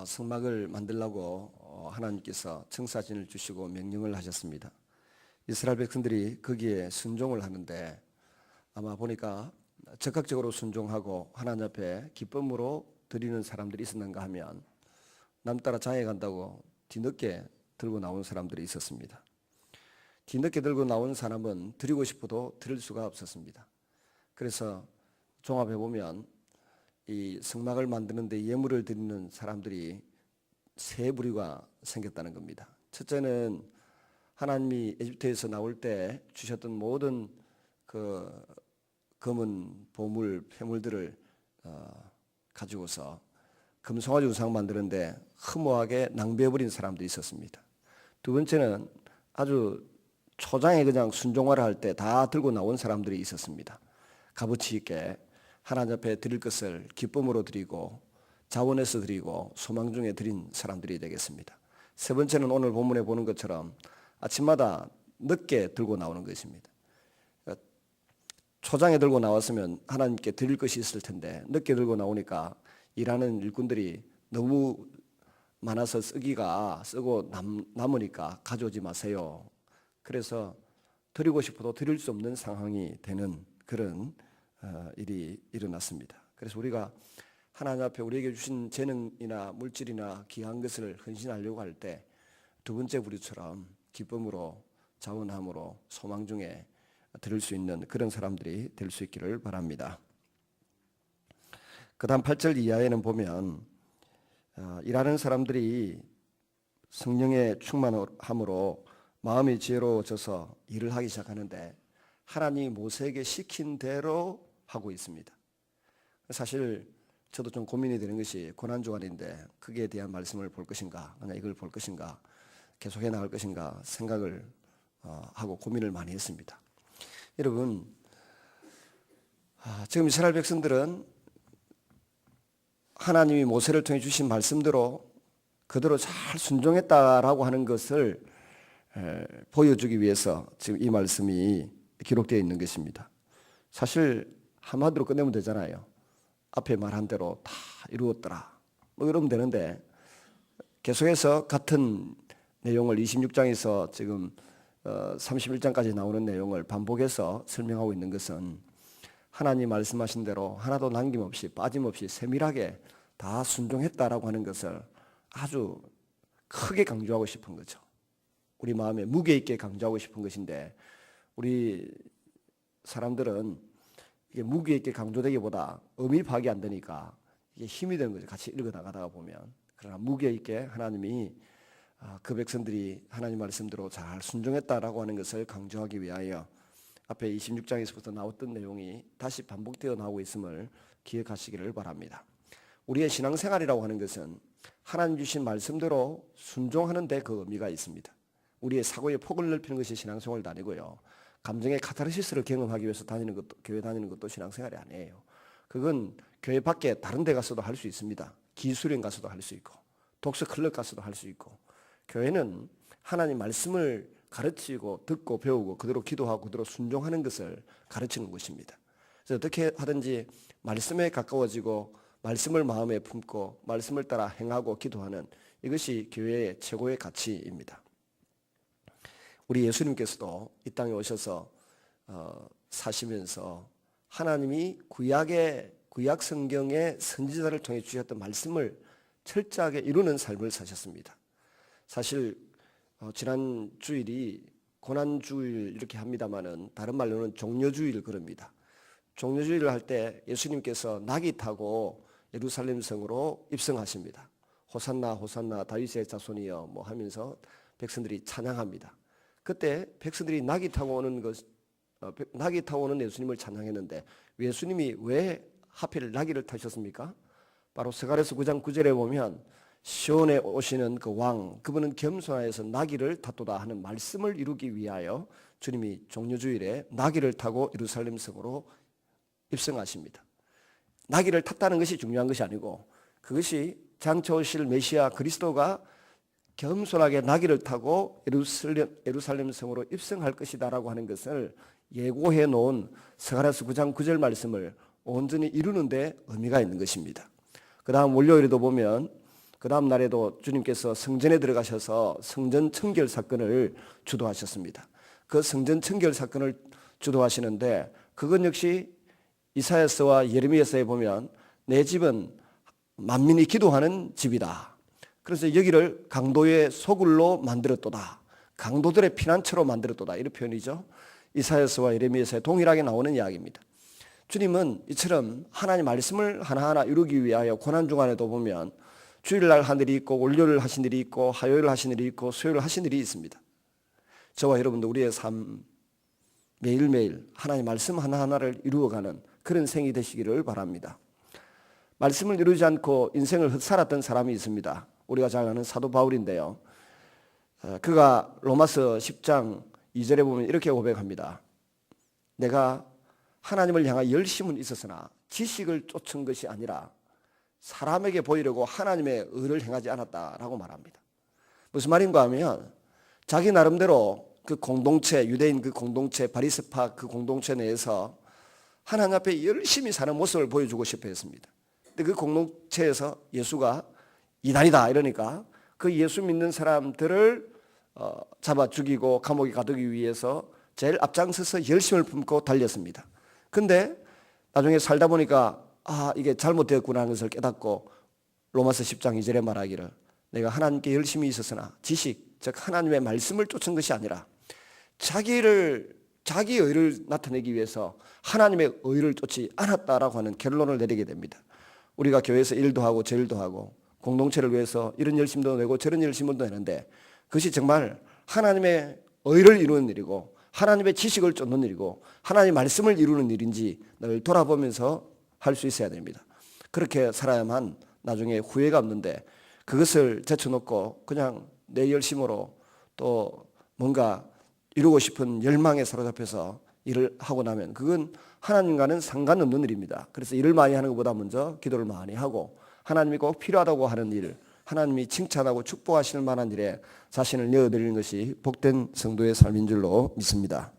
성막을 만들라고 하나님께서 청사진을 주시고 명령을 하셨습니다. 이스라엘 백성들이 거기에 순종을 하는데 아마 보니까 적극적으로 순종하고 하나님 앞에 기쁨으로 드리는 사람들이 있었는가 하면 남 따라 장에 간다고 뒤늦게 들고 나온 사람들이 있었습니다. 뒤늦게 들고 나온 사람은 드리고 싶어도 드릴 수가 없었습니다. 그래서 종합해 보면 이 성막을 만드는데 예물을 드리는 사람들이 세 부류가 생겼다는 겁니다. 첫째는 하나님이 에집트에서 나올 때 주셨던 모든 그 검은 보물, 폐물들을 가지고서 금송아지 우상 만드는데 허무하게 낭비해버린 사람들이 있었습니다. 두 번째는 아주 초장에 그냥 순종하라 할 때 다 들고 나온 사람들이 있었습니다. 값어치 있게 하나님 앞에 드릴 것을 기쁨으로 드리고 자원해서 드리고 소망 중에 드린 사람들이 되겠습니다. 세 번째는 오늘 본문에 보는 것처럼 아침마다 늦게 들고 나오는 것입니다. 초장에 들고 나왔으면 하나님께 드릴 것이 있을 텐데 늦게 들고 나오니까 일하는 일꾼들이 너무 많아서 쓰고 남으니까 가져오지 마세요. 그래서 드리고 싶어도 드릴 수 없는 상황이 되는 그런 일이 일어났습니다. 그래서 우리가 하나님 앞에 우리에게 주신 재능이나 물질이나 귀한 것을 헌신하려고 할 때 두 번째 부류처럼 기쁨으로 자원함으로 소망 중에 드릴 수 있는 그런 사람들이 될 수 있기를 바랍니다. 그 다음 8절 이하에는 보면 일하는 사람들이 성령의 충만함으로 마음이 지혜로워져서 일을 하기 시작하는데 하나님이 모세에게 시킨 대로 하고 있습니다. 사실 저도 좀 고민이 되는 것이 고난주간인데 거기에 대한 말씀을 볼 것인가 그냥 이걸 볼 것인가 계속해 나갈 것인가 생각을 하고 고민을 많이 했습니다. 여러분 지금 이스라엘 백성들은 하나님이 모세를 통해 주신 말씀대로 그대로 잘 순종했다라고 하는 것을 보여주기 위해서 지금 이 말씀이 기록되어 있는 것입니다. 사실 한마디로 끝내면 되잖아요. 앞에 말한 대로 다 이루었더라 뭐 이러면 되는데 계속해서 같은 내용을 26장에서 지금 31장까지 나오는 내용을 반복해서 설명하고 있는 것은 하나님 말씀하신 대로 하나도 남김없이 빠짐없이 세밀하게 다 순종했다라고 하는 것을 아주 크게 강조하고 싶은 거죠. 우리 마음에 무게 있게 강조하고 싶은 것인데 우리 사람들은 이게 무게 있게 강조되기보다 의미 파악이 안 되니까 이게 힘이 되는 거죠. 같이 읽어 나가다가 보면. 그러나 무게 있게 하나님이 그 백성들이 하나님 말씀대로 잘 순종했다라고 하는 것을 강조하기 위하여 앞에 26장에서부터 나왔던 내용이 다시 반복되어 나오고 있음을 기억하시기를 바랍니다. 우리의 신앙생활이라고 하는 것은 하나님 주신 말씀대로 순종하는 데 그 의미가 있습니다. 우리의 사고의 폭을 넓히는 것이 신앙생활도 아니고요. 감정의 카타르시스를 경험하기 위해서 교회 다니는 것도 신앙생활이 아니에요. 그건 교회 밖에 다른 데 가서도 할 수 있습니다. 기술인 가서도 할 수 있고 독서 클럽 가서도 할 수 있고 교회는 하나님 말씀을 가르치고 듣고 배우고 그대로 기도하고 그대로 순종하는 것을 가르치는 곳입니다. 그래서 어떻게 하든지 말씀에 가까워지고 말씀을 마음에 품고 말씀을 따라 행하고 기도하는 이것이 교회의 최고의 가치입니다. 우리 예수님께서도 이 땅에 오셔서 사시면서 하나님이 구약 성경의 선지자를 통해 주셨던 말씀을 철저하게 이루는 삶을 사셨습니다. 사실 지난 주일이 고난주일 이렇게 합니다마는 다른 말로는 종려주일 그럽니다. 종려주일을 할 때 예수님께서 낙이 타고 예루살렘 성으로 입성하십니다. 호산나 호산나 다윗의 자손이여 뭐 하면서 백성들이 찬양합니다. 그때 백성들이 낙이 타고 오는 예수님을 찬양했는데 예수님이 왜 하필 나귀를 타셨습니까? 바로 스가랴서 9장 9절에 보면 시온에 오시는 그 왕 그분은 겸손하여서 나귀를 탔도다 하는 말씀을 이루기 위하여 주님이 종려주일에 나귀를 타고 예루살렘 성으로 입성하십니다. 나귀를 탔다는 것이 중요한 것이 아니고 그것이 장차 오실 메시아 그리스도가 겸손하게 나귀를 타고 예루살렘 성으로 입성할 것이다라고 하는 것을 예고해 놓은 스가랴서 9장 9절 말씀을 온전히 이루는 데 의미가 있는 것입니다. 그 다음 월요일에도 보면 그 그 다음 날에도 주님께서 성전에 들어가셔서 성전 청결 사건을 주도하셨습니다. 그 성전 청결 사건을 주도하시는데 그건 역시 이사야서와 예레미야서에 보면 내 집은 만민이 기도하는 집이다. 그래서 여기를 강도의 소굴로 만들었도다. 강도들의 피난처로 만들었도다. 이런 표현이죠. 이사야서와 예레미야서에 동일하게 나오는 이야기입니다. 주님은 이처럼 하나님 말씀을 하나하나 이루기 위하여 고난주간에도 보면 주일날 하신 일이 있고 월요일 하신 일이 있고 화요일 하신 일이 있고 수요일 하신 일이 있습니다. 저와 여러분도 우리의 삶 매일매일 하나님 말씀 하나하나를 이루어가는 그런 생이 되시기를 바랍니다. 말씀을 이루지 않고 인생을 헛살았던 사람이 있습니다. 우리가 잘 아는 사도 바울인데요. 그가 로마서 10장 2절에 보면 이렇게 고백합니다. 내가 하나님을 향한 열심은 있었으나 지식을 쫓은 것이 아니라 사람에게 보이려고 하나님의 의를 행하지 않았다라고 말합니다. 무슨 말인가 하면 자기 나름대로 그 공동체, 유대인 그 공동체, 바리새파 그 공동체 내에서 하나님 앞에 열심히 사는 모습을 보여주고 싶어 했습니다. 근데 그 공동체에서 예수가 이단이다 이러니까 그 예수 믿는 사람들을 잡아 죽이고 감옥에 가두기 위해서 제일 앞장서서 열심을 품고 달렸습니다. 근데 나중에 살다 보니까 이게 잘못되었구나 하는 것을 깨닫고 로마서 10장 2절에 말하기를 내가 하나님께 열심히 있었으나 지식, 즉 하나님의 말씀을 쫓은 것이 아니라 자기 의를 나타내기 위해서 하나님의 의를 쫓지 않았다라고 하는 결론을 내리게 됩니다. 우리가 교회에서 일도 하고 저일도 하고 공동체를 위해서 이런 열심도 내고 저런 열심도 내는데 그것이 정말 하나님의 의를 이루는 일이고 하나님의 지식을 쫓는 일이고 하나님의 말씀을 이루는 일인지 늘 돌아보면서 할 수 있어야 됩니다. 그렇게 살아야만 나중에 후회가 없는데 그것을 제쳐놓고 그냥 내 열심으로 또 뭔가 이루고 싶은 열망에 사로잡혀서 일을 하고 나면 그건 하나님과는 상관없는 일입니다. 그래서 일을 많이 하는 것보다 먼저 기도를 많이 하고 하나님이 꼭 필요하다고 하는 일, 하나님이 칭찬하고 축복하실 만한 일에 자신을 내어드리는 것이 복된 성도의 삶인 줄로 믿습니다.